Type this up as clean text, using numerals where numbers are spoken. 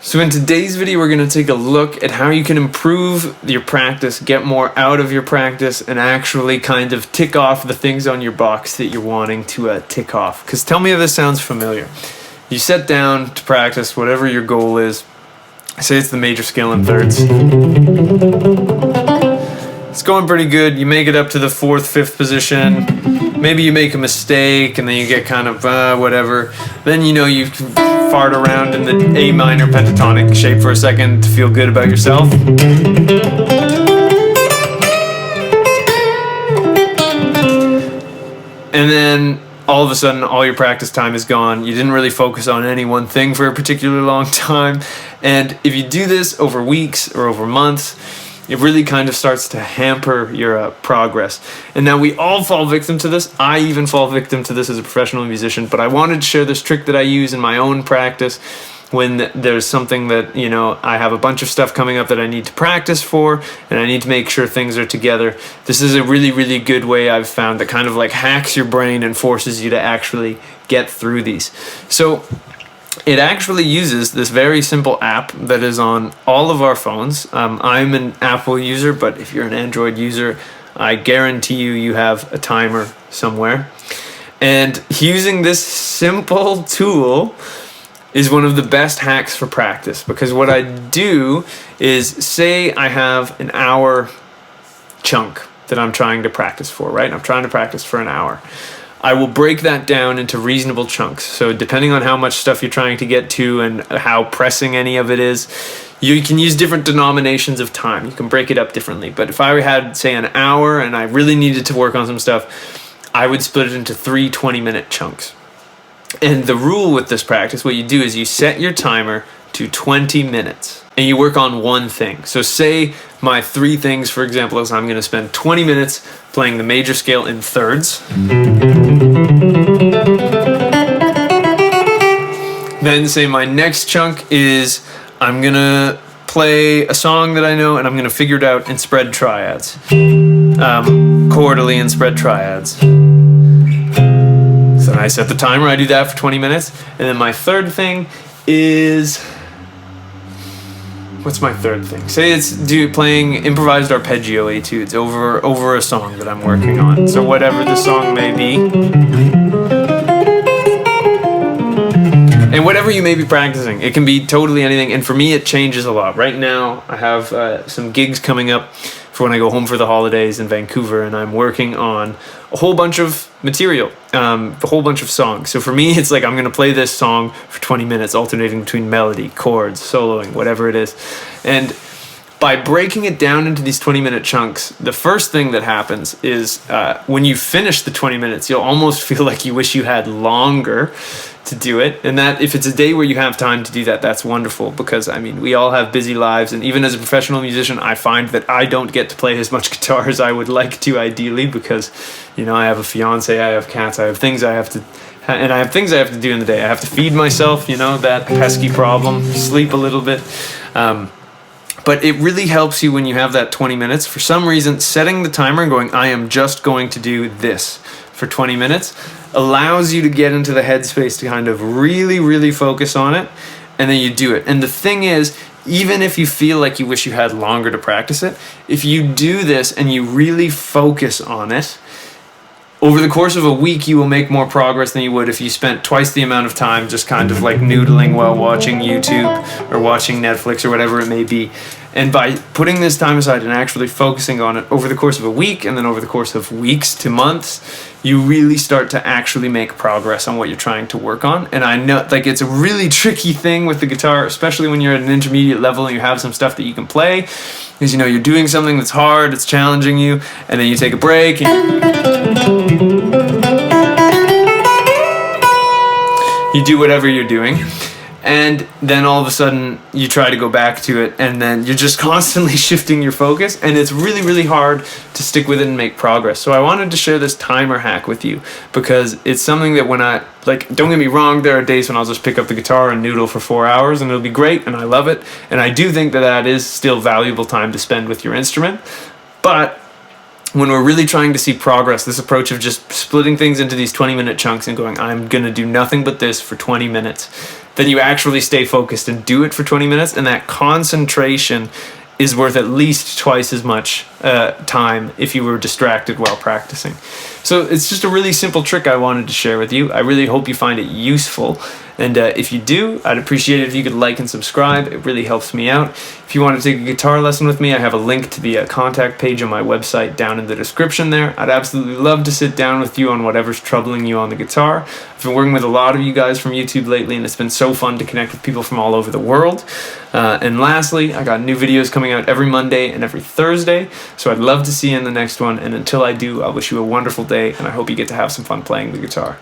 So in today's video, we're going to take a look at how you can improve your practice, get more out of your practice, and actually kind of tick off the things on your box that you're wanting to tick off. Because tell me if this sounds familiar. You sit down to practice whatever your goal is. Say it's the major scale in thirds. It's going pretty good. You make it up to the 4th, 5th position. Maybe you make a mistake and then you get kind of whatever. Then you fart around in the A minor pentatonic shape for a second to feel good about yourself. And then all of a sudden, all your practice time is gone. You didn't really focus on any one thing for a particularly long time. And if you do this over weeks or over months, it really kind of starts to hamper your progress. And now we all fall victim to this. I even fall victim to this as a professional musician, but I wanted to share this trick that I use in my own practice when there's something that, I have a bunch of stuff coming up that I need to practice for, and I need to make sure things are together. This is a really, really good way I've found that kind of like hacks your brain and forces you to actually get through these. So it actually uses this very simple app that is on all of our phones. I'm an Apple user, but if you're an Android user, I guarantee you have a timer somewhere. And using this simple tool is one of the best hacks for practice, because what I do is, say I have an hour chunk that I'm trying to practice for, right? I'm trying to practice for an hour. I will break that down into reasonable chunks. So depending on how much stuff you're trying to get to and how pressing any of it is, you can use different denominations of time. You can break it up differently. But if I had, say, an hour and I really needed to work on some stuff, I would split it into 3 20-minute chunks. And the rule with this practice, what you do is you set your timer to 20 minutes and you work on one thing. So say my 3 things, for example, is I'm going to spend 20 minutes playing the major scale in thirds. Then say my next chunk is I'm going to play a song that I know and I'm going to figure it out in spread triads. Chordally and spread triads. So I set the timer, I do that for 20 minutes. And then my third thing is, what's my third thing? Say it's playing improvised arpeggio etudes over a song that I'm working on. So whatever the song may be. And whatever you may be practicing, it can be totally anything. And for me, it changes a lot. Right now, I have some gigs coming up for when I go home for the holidays in Vancouver, and I'm working on a whole bunch of material, a whole bunch of songs. So for me, it's like I'm going to play this song for 20 minutes, alternating between melody, chords, soloing, whatever it is. And by breaking it down into these 20-minute chunks, the first thing that happens is when you finish the 20 minutes, you'll almost feel like you wish you had longer to do it. And that if it's a day where you have time to do that, that's wonderful, because we all have busy lives, and even as a professional musician, I find that I don't get to play as much guitar as I would like to ideally, because I have a fiance, I have cats, I have things I have to do in the day. I have to feed myself, that pesky problem, sleep a little bit. But it really helps you when you have that 20 minutes. For some reason, setting the timer and going, I am just going to do this for 20 minutes allows you to get into the headspace to kind of really, really focus on it, and then you do it. And the thing is, even if you feel like you wish you had longer to practice it, if you do this and you really focus on it, over the course of a week, you will make more progress than you would if you spent twice the amount of time just kind of like noodling while watching YouTube or watching Netflix or whatever it may be. And by putting this time aside and actually focusing on it over the course of a week, and then over the course of weeks to months, you really start to actually make progress on what you're trying to work on. And I know, it's a really tricky thing with the guitar, especially when you're at an intermediate level and you have some stuff that you can play, because you're doing something that's hard, it's challenging you, and then you take a break and you do whatever you're doing. And then all of a sudden you try to go back to it, and then you're just constantly shifting your focus, and it's really, really hard to stick with it and make progress. So I wanted to share this timer hack with you, because it's something that when don't get me wrong, there are days when I'll just pick up the guitar and noodle for 4 hours and it'll be great and I love it. And I do think that is still valuable time to spend with your instrument. But when we're really trying to see progress, this approach of just splitting things into these 20-minute chunks and going, I'm going to do nothing but this for 20 minutes, then you actually stay focused and do it for 20 minutes, and that concentration is worth at least twice as much time if you were distracted while practicing. So it's just a really simple trick I wanted to share with you. I really hope you find it useful. And if you do, I'd appreciate it if you could like and subscribe. It really helps me out. If you want to take a guitar lesson with me, I have a link to the contact page on my website down in the description there. I'd absolutely love to sit down with you on whatever's troubling you on the guitar. I've been working with a lot of you guys from YouTube lately, and it's been so fun to connect with people from all over the world. And lastly, I got new videos coming out every Monday and every Thursday, so I'd love to see you in the next one. And until I do, I wish you a wonderful day, and I hope you get to have some fun playing the guitar.